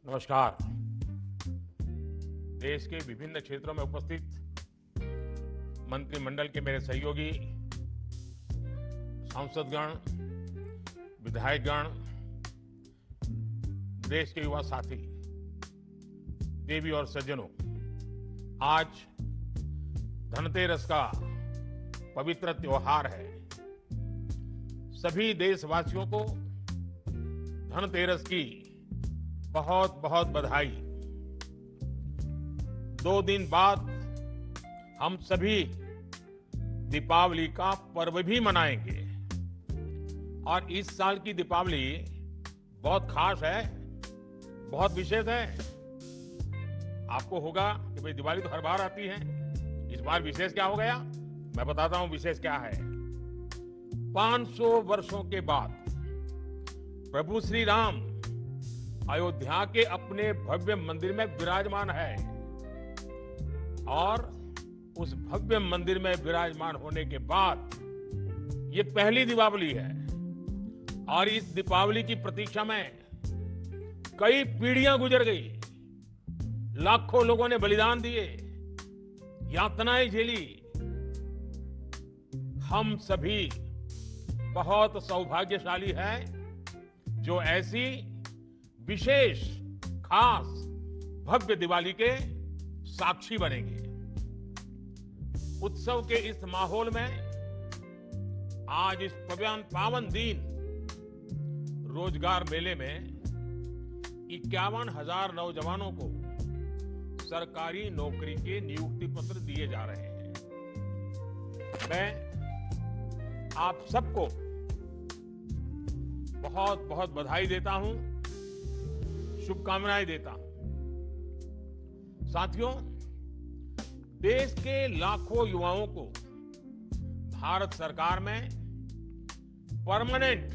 नमस्कार। देश के विभिन्न क्षेत्रों में उपस्थित मंत्रिमंडल के मेरे सहयोगी, सांसदगण, विधायकगण, देश के युवा साथी, देवी और सज्जनों, आज धनतेरस का पवित्र त्योहार है। सभी देशवासियों को धनतेरस की बहुत बहुत बधाई। 2 दिन बाद हम सभी दीपावली का पर्व भी मनाएंगे और इस साल की दीपावली बहुत खास है, बहुत विशेष है। आपको होगा कि भाई दिवाली तो हर बार आती है, इस बार विशेष क्या हो गया? मैं बताता हूं विशेष क्या है। 500 वर्षों के बाद प्रभु श्री राम अयोध्या के अपने भव्य मंदिर में विराजमान है और उस भव्य मंदिर में विराजमान होने के बाद ये पहली दीपावली है और इस दीपावली की प्रतीक्षा में कई पीढ़ियां गुजर गई। लाखों लोगों ने बलिदान दिए, यातनाएं झेली। हम सभी बहुत सौभाग्यशाली हैं जो ऐसी विशेष, खास, भव्य दिवाली के साक्षी बनेंगे। उत्सव के इस माहौल में आज इस पावन दिन रोजगार मेले में 51,000 नौजवानों को सरकारी नौकरी के नियुक्ति पत्र दिए जा रहे हैं। मैं आप सबको बहुत बहुत बधाई देता हूं, शुभकामनाएं देता हूं। साथियों, देश के लाखों युवाओं को भारत सरकार में परमानेंट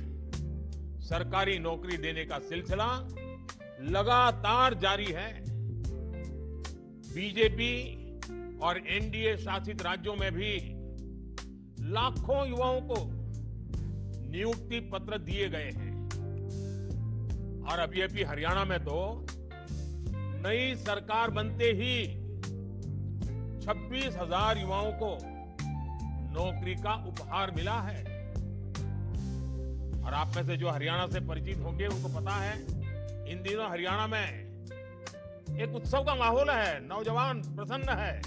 सरकारी नौकरी देने का सिलसिला लगातार जारी है। बीजेपी और एनडीए शासित राज्यों में भी लाखों युवाओं को नियुक्ति पत्र दिए गए हैं और अभी हरियाणा में तो नई सरकार बनते ही 26,000 युवाओं को नौकरी का उपहार मिला है। और आप में से जो हरियाणा से परिचित होंगे उनको पता है, इन दिनों हरियाणा में एक उत्सव का माहौल है, नौजवान प्रसन्न है।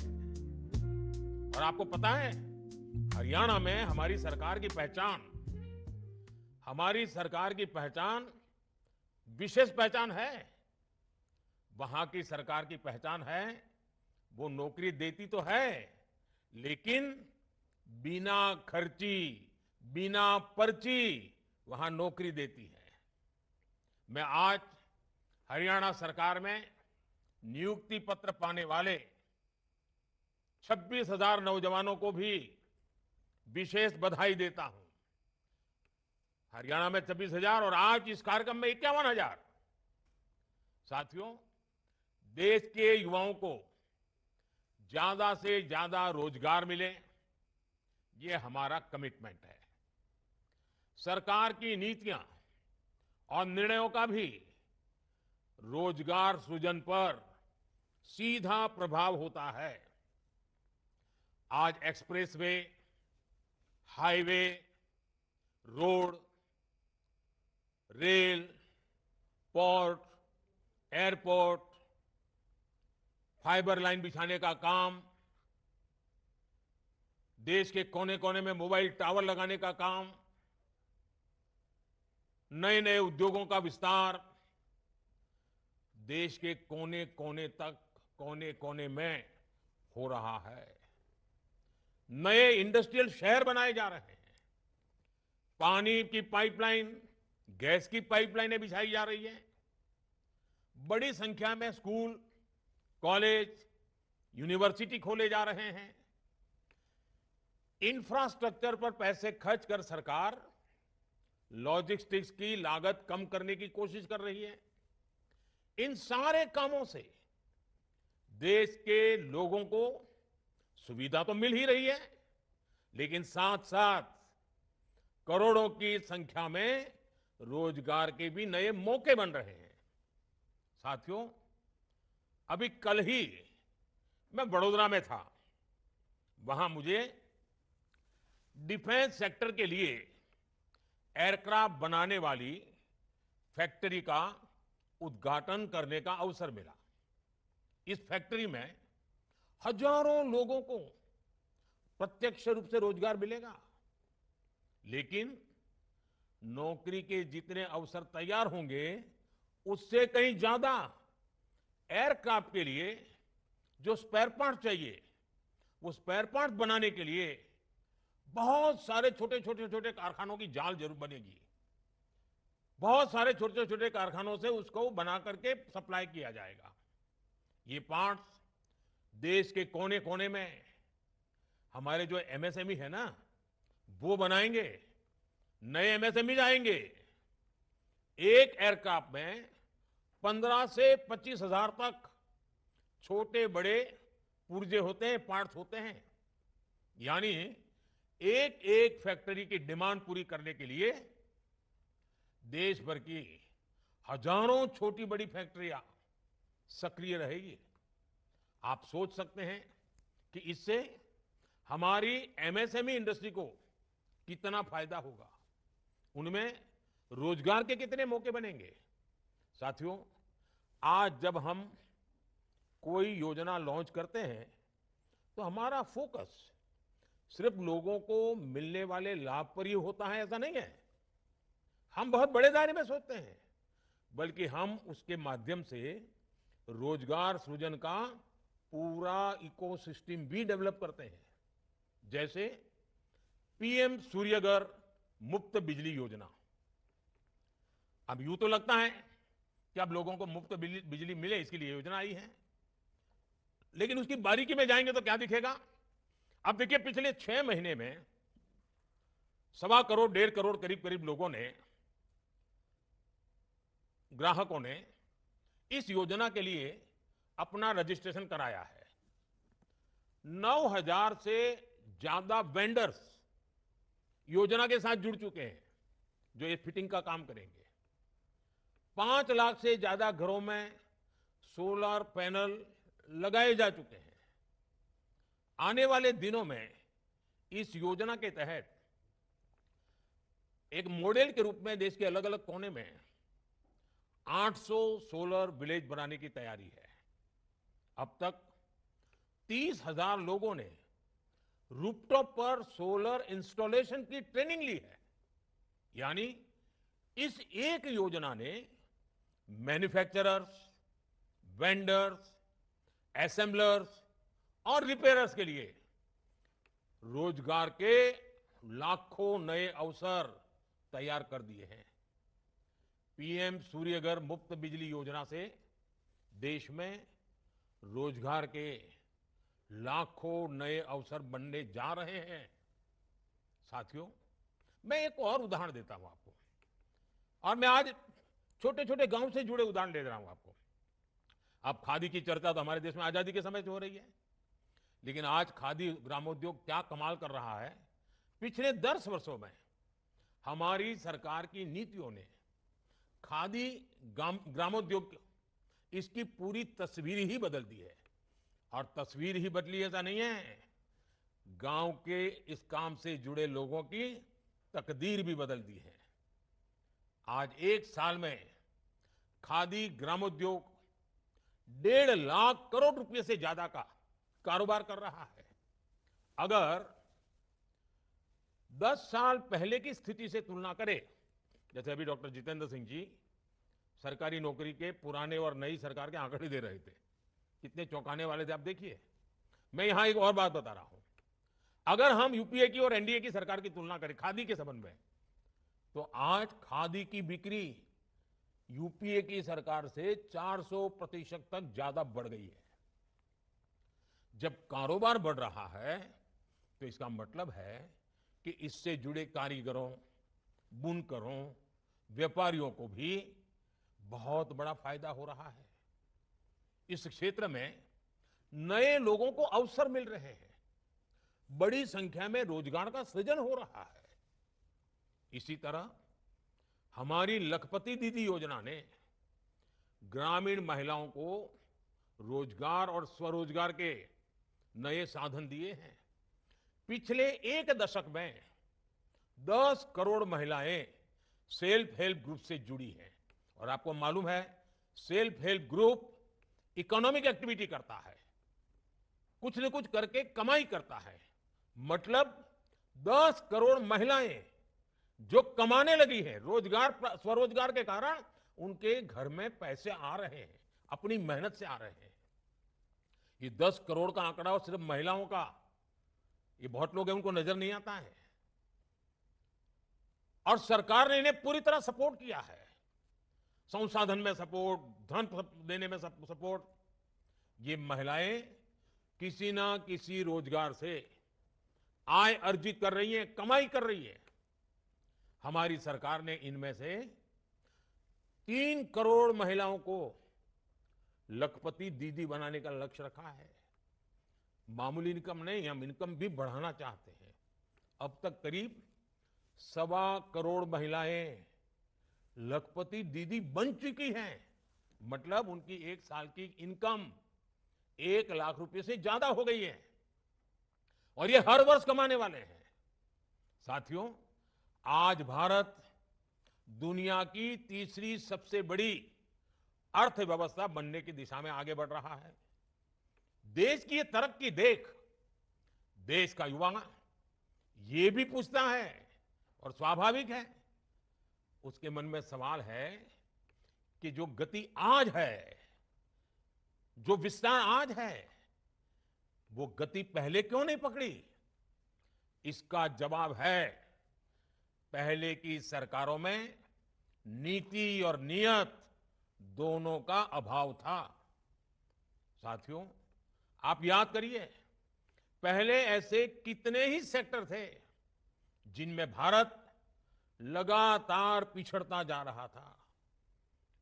और आपको पता है, हरियाणा में हमारी सरकार की पहचान विशेष पहचान है। वहां की सरकार की पहचान है, वो नौकरी देती तो है लेकिन बिना खर्ची, बिना पर्ची वहां नौकरी देती है। मैं आज हरियाणा सरकार में नियुक्ति पत्र पाने वाले 26,000 नौजवानों को भी विशेष बधाई देता हूं। हरियाणा में 26,000 और आज इस कार्यक्रम में 51,000। साथियों, देश के युवाओं को ज्यादा से ज्यादा रोजगार मिले, ये हमारा कमिटमेंट है। सरकार की नीतियां और निर्णयों का भी रोजगार सृजन पर सीधा प्रभाव होता है। आज expressway, highway, road, rail, port, airport, fibre line बिछाने का काम, देश के कोने कोने में मोबाइल टावर लगाने का काम, नए नए उद्योगों का विस्तार, देश के कोने कोने तक, कोने कोने में हो रहा है। नए इंडस्ट्रियल शहर बनाए जा रहे हैं। पानी की पाइपलाइन, गैस की पाइपलाइनें बिछाई जा रही है। बड़ी संख्या में स्कूल, कॉलेज, यूनिवर्सिटी खोले जा रहे हैं। इंफ्रास्ट्रक्चर पर पैसे खर्च कर सरकार लॉजिस्टिक्स की लागत कम करने की कोशिश कर रही है। इन सारे कामों से देश के लोगों को सुविधा तो मिल ही रही है, लेकिन साथ साथ करोड़ों की संख्या में रोजगार के भी नए मौके बन रहे हैं। साथियों, अभी कल ही मैं वडोदरा में था। वहां मुझे डिफेंस सेक्टर के लिए एयरक्राफ्ट बनाने वाली फैक्ट्री का उद्घाटन करने का अवसर मिला। इस फैक्ट्री में हजारों लोगों को प्रत्यक्ष रूप से रोजगार मिलेगा। लेकिन नौकरी के जितने अवसर तैयार होंगे, उससे कहीं ज्यादा एयरक्राफ्ट के लिए जो स्पेयर पार्ट चाहिए, वो स्पेयर पार्ट बनाने के लिए बहुत सारे छोटे छोटे छोटे कारखानों की जाल जरूर बनेगी। बहुत सारे छोटे छोटे कारखानों से उसको बना करके सप्लाई किया जाएगा। ये पार्ट्स देश के कोने कोने में हमारे जो एमएसएमई है ना, वो बनाएंगे। नए एमएसएमई आएंगे। एक एयरक्राफ्ट में 15 से 25 हजार तक छोटे बड़े पुर्जे होते हैं, पार्ट्स होते हैं। यानी एक एक फैक्ट्री की डिमांड पूरी करने के लिए देश भर की हजारों छोटी बड़ी फैक्ट्रियां सक्रिय रहेगी। आप सोच सकते हैं कि इससे हमारी एमएसएमई इंडस्ट्री को कितना फायदा होगा, उनमें रोजगार के कितने मौके बनेंगे। साथियों, आज जब हम कोई योजना लॉन्च करते हैं तो हमारा फोकस सिर्फ लोगों को मिलने वाले लाभ पर ही होता है, ऐसा नहीं है। हम बहुत बड़े दायरे में सोचते हैं, बल्कि हम उसके माध्यम से रोजगार सृजन का पूरा इकोसिस्टम भी डेवलप करते हैं। जैसे पीएम सूर्यघर मुफ्त बिजली योजना। अब यूं तो लगता है कि अब लोगों को मुफ्त बिजली मिले, इसके लिए योजना आई है। लेकिन उसकी बारीकी में जाएंगे तो क्या दिखेगा। अब देखिए, पिछले 6 महीने में 1.25 करोड़ 1.5 करोड़ करीब करीब लोगों ने, ग्राहकों ने इस योजना के लिए अपना रजिस्ट्रेशन कराया है। 9,000 से ज्यादा वेंडर्स योजना के साथ जुड़ चुके हैं, जो ये फिटिंग का काम करेंगे। 5 लाख से ज्यादा घरों में सोलर पैनल लगाए जा चुके हैं। आने वाले दिनों में इस योजना के तहत एक मॉडल के रूप में देश के अलग अलग कोने में 800 सोलर विलेज बनाने की तैयारी है। अब तक 30,000 लोगों ने रूफटॉप पर सोलर इंस्टॉलेशन की ट्रेनिंग ली है। यानी इस एक योजना ने मैन्युफैक्चरर्स, वेंडर्स, असेंबलर्स और रिपेयरर्स के लिए रोजगार के लाखों नए अवसर तैयार कर दिए हैं। पीएम सूर्यघर मुफ्त बिजली योजना से देश में रोजगार के लाखों नए अवसर बनने जा रहे हैं। साथियों, मैं एक और उदाहरण देता हूं आपको, और मैं आज छोटे छोटे गांव से जुड़े उदाहरण दे रहा हूं आपको। अब खादी की चर्चा तो हमारे देश में आजादी के समय से हो रही है, लेकिन आज खादी ग्रामोद्योग क्या कमाल कर रहा है। पिछले 10 वर्षों में हमारी सरकार की नीतियों ने खादी ग्रामोद्योग, इसकी पूरी तस्वीर ही बदल दी है। और तस्वीर ही बदली ऐसा नहीं है, गांव के इस काम से जुड़े लोगों की तकदीर भी बदल दी है। आज 1 साल में खादी ग्रामोद्योग 1.5 लाख करोड़ रुपए से ज्यादा का कारोबार कर रहा है। अगर 10 साल पहले की स्थिति से तुलना करें, जैसे अभी डॉक्टर जितेंद्र सिंह जी सरकारी नौकरी के पुराने और नई सरकार के आंकड़े दे रहे थे, कितने चौंकाने वाले थे आप देखिए। मैं यहां एक और बात बता रहा हूं, अगर हम यूपीए की और एनडीए की सरकार की तुलना करें खादी के संबंध में, तो आज खादी की बिक्री यूपीए की सरकार से 400% तक ज्यादा बढ़ गई है। जब कारोबार बढ़ रहा है तो इसका मतलब है कि इससे जुड़े कारीगरों, बुनकरों, व्यापारियों को भी बहुत बड़ा फायदा हो रहा है। इस क्षेत्र में नए लोगों को अवसर मिल रहे हैं, बड़ी संख्या में रोजगार का सृजन हो रहा है। इसी तरह हमारी लखपति दीदी योजना ने ग्रामीण महिलाओं को रोजगार और स्वरोजगार के नए साधन दिए हैं। पिछले एक दशक में 10 करोड़ महिलाएं सेल्फ हेल्प ग्रुप से जुड़ी हैं। और आपको मालूम है, self help group economic activity करता है, कुछ न कुछ करके कमाई करता है। मतलब 10 करोड़ महिलाएं जो कमाने लगी है, रोजगार स्वरोजगार के कारण उनके घर में पैसे आ रहे हैं, अपनी मेहनत से आ रहे हैं। ये 10 करोड़ का आंकड़ा और सिर्फ महिलाओं का, ये बहुत लोग हैं उनको नजर नहीं आता है। और सरकार ने इन्हें पूरी तरह सपोर्ट किया है, संसाधन में सपोर्ट, धन देने में सपोर्ट। ये महिलाएं किसी ना किसी रोजगार से आय अर्जित कर रही हैं, कमाई कर रही है। हमारी सरकार ने इनमें से 3 करोड़ महिलाओं को लखपति दीदी बनाने का लक्ष्य रखा है। मामूली इनकम नहीं, हम इनकम भी बढ़ाना चाहते हैं। अब तक करीब 1.25 करोड़ महिलाएं लखपति दीदी बन चुकी हैं। मतलब उनकी एक साल की इनकम 1 लाख रुपए से ज्यादा हो गई है, और ये हर वर्ष कमाने वाले हैं। साथियों, आज भारत दुनिया की तीसरी सबसे बड़ी अर्थव्यवस्था बनने की दिशा में आगे बढ़ रहा है। देश की ये तरक्की देख देश का युवा ये भी पूछता है, और स्वाभाविक है, उसके मन में सवाल है कि जो गति आज है, जो विस्तार आज है, वो गति पहले क्यों नहीं पकड़ी? इसका जवाब है, पहले की सरकारों में नीति और नियत दोनों का अभाव था। साथियों, आप याद करिए, पहले ऐसे कितने ही सेक्टर थे जिनमें भारत लगातार पिछड़ता जा रहा था।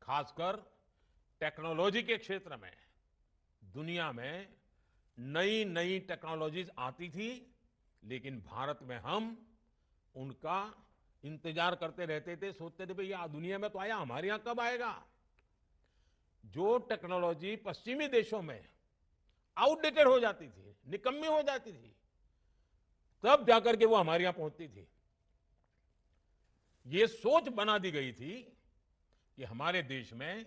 खासकर टेक्नोलॉजी के क्षेत्र में दुनिया में नई नई टेक्नोलॉजीज आती थी, लेकिन भारत में हम उनका इंतजार करते रहते थे, सोचते थे भाई ये दुनिया में तो आया, हमारे यहां कब आएगा। जो टेक्नोलॉजी पश्चिमी देशों में आउटडेटेड हो जाती थी, निकम्मी हो जाती थी, तब जाकर के वो हमारे यहां पहुंचती थी। ये सोच बना दी गई थी कि हमारे देश में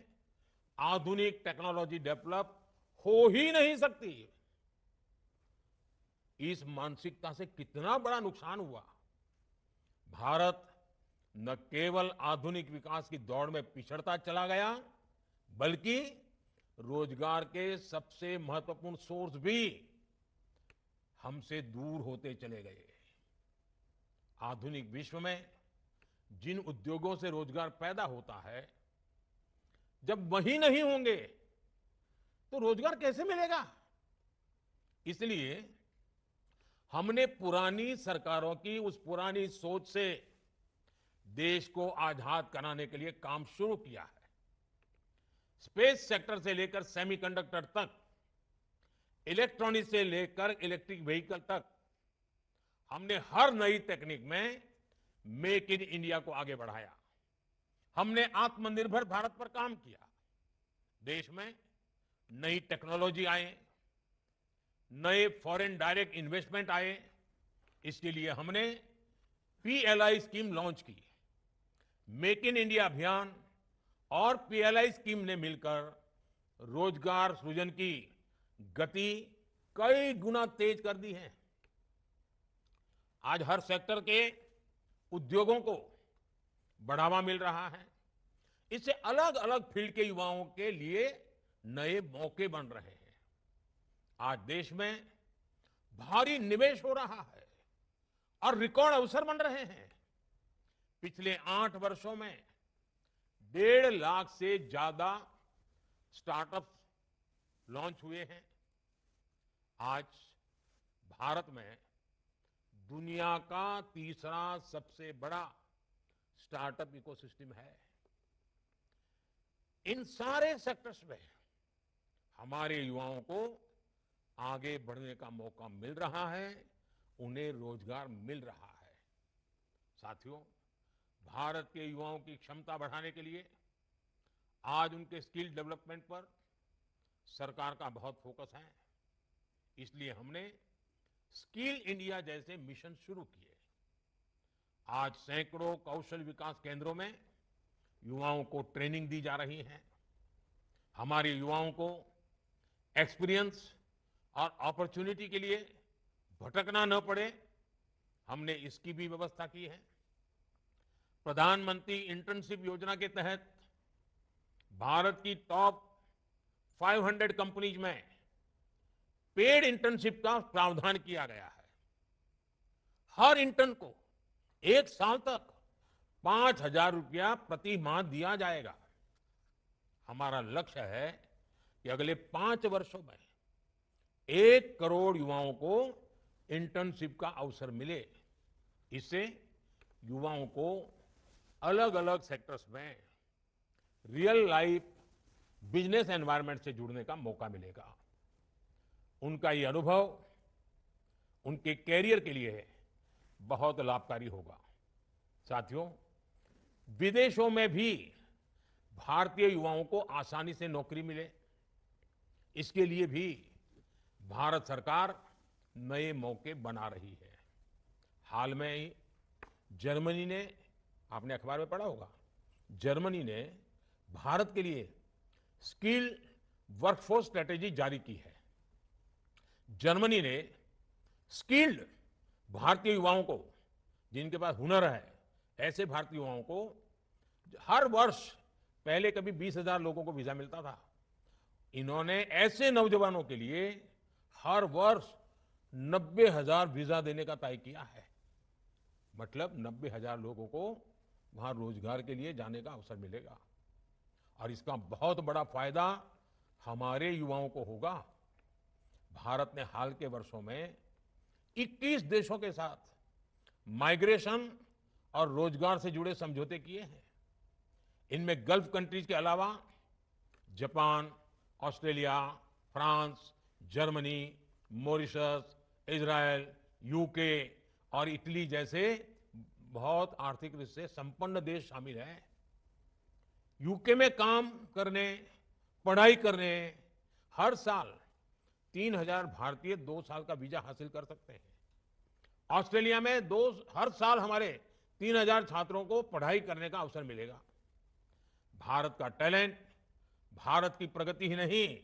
आधुनिक टेक्नोलॉजी डेवलप हो ही नहीं सकती। इस मानसिकता से कितना बड़ा नुकसान हुआ। भारत न केवल आधुनिक विकास की दौड़ में पिछड़ता चला गया, बल्कि रोजगार के सबसे महत्वपूर्ण सोर्स भी हमसे दूर होते चले गए। आधुनिक विश्व में जिन उद्योगों से रोजगार पैदा होता है, जब वही नहीं होंगे तो रोजगार कैसे मिलेगा? इसलिए हमने पुरानी सरकारों की उस पुरानी सोच से देश को आजाद कराने के लिए काम शुरू किया है। स्पेस सेक्टर से लेकर सेमीकंडक्टर तक, इलेक्ट्रॉनिक्स से लेकर इलेक्ट्रिक व्हीकल तक, हमने हर नई टेक्निक में मेक इन इंडिया को आगे बढ़ाया। हमने आत्मनिर्भर भारत पर काम किया। देश में नई टेक्नोलॉजी आए, नए फॉरेन डायरेक्ट इन्वेस्टमेंट आए। इसके लिए हमने पीएलआई स्कीम लॉन्च की। मेक इन इंडिया अभियान और पीएलआई स्कीम ने मिलकर रोजगार सृजन की गति कई गुना तेज कर दी है। आज हर सेक्टर के उद्योगों को बढ़ावा मिल रहा है। इससे अलग अलग फील्ड के युवाओं के लिए नए मौके बन रहे हैं। आज देश में भारी निवेश हो रहा है और रिकॉर्ड अवसर बन रहे हैं। पिछले 8 वर्षों में 1.5 लाख से ज्यादा स्टार्टअप लॉन्च हुए हैं। आज भारत में दुनिया का तीसरा सबसे बड़ा स्टार्टअप इकोसिस्टम है। इन सारे सेक्टर्स में हमारे युवाओं को आगे बढ़ने का मौका मिल रहा है, उन्हें रोजगार मिल रहा है। साथियों, भारत के युवाओं की क्षमता बढ़ाने के लिए आज उनके स्किल डेवलपमेंट पर सरकार का बहुत फोकस है। इसलिए हमने स्किल इंडिया जैसे मिशन शुरू किए। आज सैकड़ों कौशल विकास केंद्रों में युवाओं को ट्रेनिंग दी जा रही है। हमारे युवाओं को एक्सपीरियंस और अपॉर्चुनिटी के लिए भटकना न पड़े, हमने इसकी भी व्यवस्था की है। प्रधानमंत्री इंटर्नशिप योजना के तहत भारत की टॉप 500 कंपनीज में पेड इंटर्नशिप का प्रावधान किया गया है। हर इंटर्न को 1 साल तक 5,000 रुपया प्रति माह दिया जाएगा। हमारा लक्ष्य है कि अगले 5 वर्षों में 1 करोड़ युवाओं को इंटर्नशिप का अवसर मिले। इससे युवाओं को अलग अलग सेक्टर्स में रियल लाइफ बिजनेस एनवायरनमेंट से जुड़ने का मौका मिलेगा। उनका ये अनुभव उनके कैरियर के लिए बहुत लाभकारी होगा। साथियों, विदेशों में भी भारतीय युवाओं को आसानी से नौकरी मिले, इसके लिए भी भारत सरकार नए मौके बना रही है। हाल में ही जर्मनी ने, आपने अखबार में पढ़ा होगा, जर्मनी ने भारत के लिए स्किल वर्कफोर्स स्ट्रेटेजी जारी की है। जर्मनी ने स्किल्ड भारतीय युवाओं को, जिनके पास हुनर है, ऐसे भारतीय युवाओं को हर वर्ष, पहले कभी 20,000 लोगों को वीजा मिलता था, इन्होंने ऐसे नौजवानों के लिए हर वर्ष 90,000 वीजा देने का तय किया है। मतलब 90,000 लोगों को वहां रोजगार के लिए जाने का अवसर मिलेगा और इसका बहुत बड़ा फायदा हमारे युवाओं को होगा। भारत ने हाल के वर्षों में 21 देशों के साथ माइग्रेशन और रोजगार से जुड़े समझौते किए हैं। इनमें गल्फ कंट्रीज के अलावा Japan, Australia, France, Germany, Mauritius, Israel, UK और इटली जैसे बहुत आर्थिक रूप से संपन्न देश शामिल हैं। यूके में काम करने, पढ़ाई करने हर साल 3,000 भारतीय 2 साल का वीजा हासिल कर सकते हैं। ऑस्ट्रेलिया में हर साल हमारे 3,000 छात्रों को पढ़ाई करने का अवसर मिलेगा। भारत का टैलेंट भारत की प्रगति ही नहीं,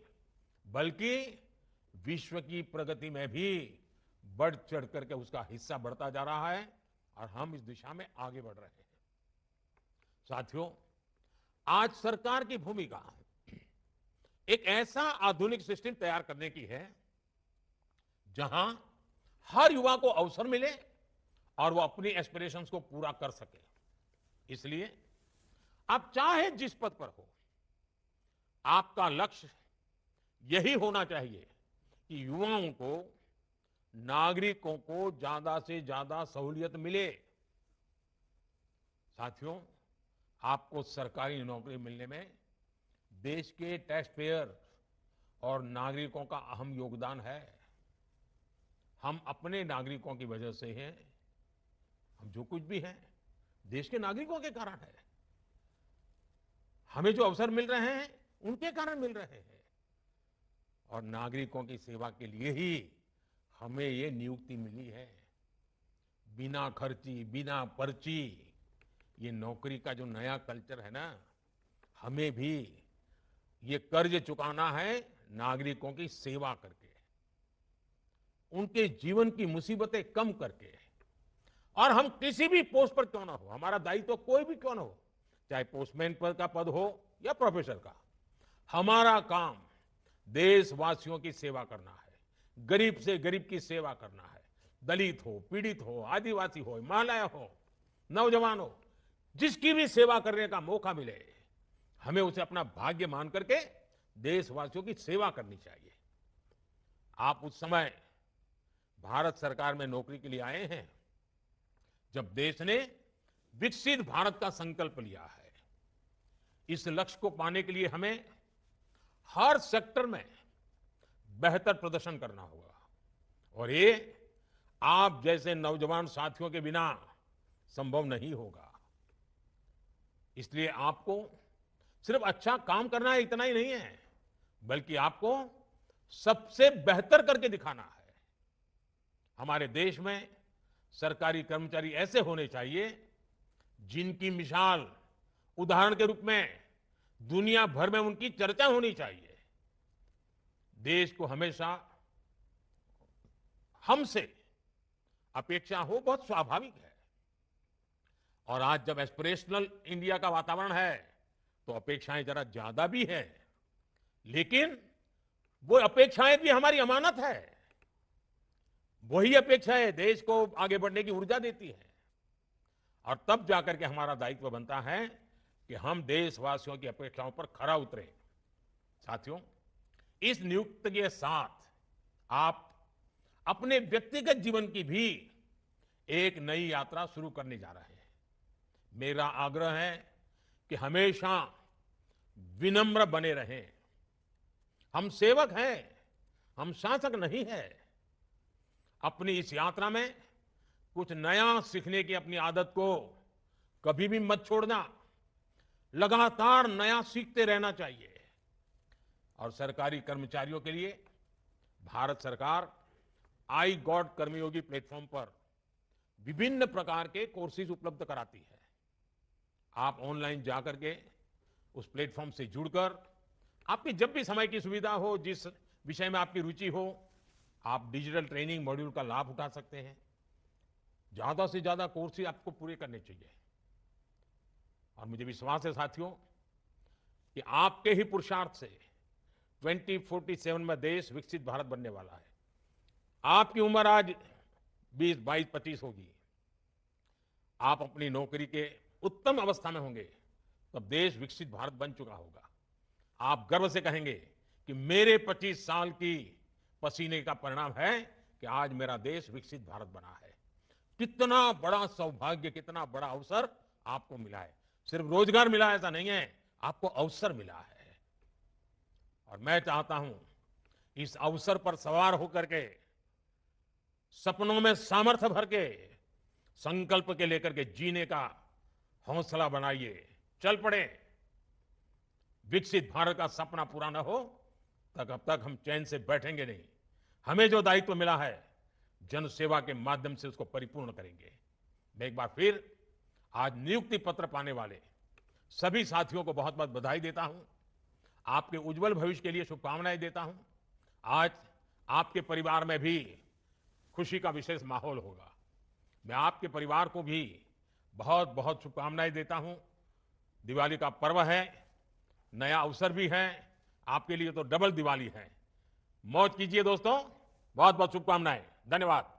बल्कि विश्व की प्रगति में भी बढ़ चढ़ करके उसका हिस्सा बढ़ता जा रहा है और हम इस दिशा में आगे बढ़ रहे हैं। साथियों, आज सरकार की भूमिका एक ऐसा आधुनिक सिस्टम तैयार करने की है जहां हर युवा को अवसर मिले और वो अपनी एस्पिरेशंस को पूरा कर सके। इसलिए आप चाहे जिस पद पर हो, आपका लक्ष्य यही होना चाहिए कि युवाओं को, नागरिकों को ज्यादा से ज्यादा सहूलियत मिले। साथियों, आपको सरकारी नौकरी मिलने में देश के टैक्स पेयर और नागरिकों का अहम योगदान है। हम अपने नागरिकों की वजह से हैं, हम जो कुछ भी हैं देश के नागरिकों के कारण है। हमें जो अवसर मिल रहे हैं उनके कारण मिल रहे हैं और नागरिकों की सेवा के लिए ही हमें ये नियुक्ति मिली है। बिना खर्ची, बिना पर्ची, ये नौकरी का जो नया कल्चर है ना, हमें भी ये कर्ज चुकाना है नागरिकों की सेवा करके, उनके जीवन की मुसीबतें कम करके। और हम किसी भी पोस्ट पर क्यों ना हो, हमारा दायित्व कोई भी क्यों ना हो, चाहे पोस्टमैन पद का पद हो या प्रोफेसर का, हमारा काम देशवासियों की सेवा करना है, गरीब से गरीब की सेवा करना है। दलित हो, पीड़ित हो, आदिवासी हो, महिलाएं हो, नौजवान हो, जिसकी भी सेवा करने का मौका मिले, हमें उसे अपना भाग्य मान करके देशवासियों की सेवा करनी चाहिए। आप उस समय भारत सरकार में नौकरी के लिए आए हैं जब देश ने विकसित भारत का संकल्प लिया है। इस लक्ष्य को पाने के लिए हमें हर सेक्टर में बेहतर प्रदर्शन करना होगा और ये आप जैसे नौजवान साथियों के बिना संभव नहीं होगा। इसलिए आपको सिर्फ अच्छा काम करना है इतना ही नहीं है, बल्कि आपको सबसे बेहतर करके दिखाना है। हमारे देश में सरकारी कर्मचारी ऐसे होने चाहिए जिनकी मिसाल उदाहरण के रूप में दुनिया भर में उनकी चर्चा होनी चाहिए। देश को हमेशा हमसे अपेक्षा हो बहुत स्वाभाविक है, और आज जब एस्पिरेशनल इंडिया का वातावरण है तो अपेक्षाएं जरा ज्यादा भी है, लेकिन वो अपेक्षाएं भी हमारी अमानत है। वही अपेक्षाएं देश को आगे बढ़ने की ऊर्जा देती है, और तब जाकर के हमारा दायित्व बनता है कि हम देशवासियों की अपेक्षाओं पर खरा उतरे। साथियों, इस नियुक्ति के साथ आप अपने व्यक्तिगत जीवन की भी एक नई यात्रा शुरू करने जा रहे हैं। मेरा आग्रह है कि हमेशा विनम्र बने रहें। हम सेवक हैं, हम शासक नहीं हैं। अपनी इस यात्रा में कुछ नया सीखने की अपनी आदत को कभी भी मत छोड़ना। लगातार नया सीखते रहना चाहिए। और सरकारी कर्मचारियों के लिए भारत सरकार आई गॉड कर्मयोगी प्लेटफॉर्म पर विभिन्न प्रकार के कोर्सेज उपलब्ध कराती है। आप ऑनलाइन जाकर के उस प्लेटफॉर्म से जुड़कर आपकी जब भी समय की सुविधा हो, जिस विषय में आपकी रुचि हो, आप डिजिटल ट्रेनिंग मॉड्यूल का लाभ उठा सकते हैं। ज्यादा से ज्यादा कोर्सेज आपको पूरे करने चाहिए। और मुझे विश्वास है साथियों कि आपके ही पुरुषार्थ से 2047 में देश विकसित भारत बनने वाला है। आपकी उम्र आज 20, 22, 25 होगी। आप अपनी नौकरी के उत्तम अवस्था में होंगे, तब देश विकसित भारत बन चुका होगा। आप गर्व से कहेंगे कि मेरे 25 साल की पसीने का परिणाम है कि आज मेरा देश विकसित भारत बना है। कितना बड़ा सौभाग्य, कितना बड़ा अवसर आपको मिला है। सिर्फ रोजगार मिला ऐसा नहीं है, आपको अवसर मिला है। और मैं चाहता हूं इस अवसर पर सवार होकर के सपनों में सामर्थ्य भर के संकल्प के लेकर के जीने का हौसला बनाइए। चल पड़े। विकसित भारत का सपना पूरा न हो तब तक हम चैन से बैठेंगे नहीं। हमें जो दायित्व मिला है, जन सेवा के माध्यम से उसको परिपूर्ण करेंगे। मैं एक बार फिर आज नियुक्ति पत्र पाने वाले सभी साथियों को बहुत बहुत बधाई देता हूं। आपके उज्जवल भविष्य के लिए शुभकामनाएं देता हूं। आज आपके परिवार में भी खुशी का विशेष माहौल होगा। मैं आपके परिवार को भी बहुत बहुत शुभकामनाएं देता हूं। दिवाली का पर्व है, नया अवसर भी है, आपके लिए तो डबल दिवाली है। मौज कीजिए दोस्तों। बहुत बहुत शुभकामनाएं। धन्यवाद।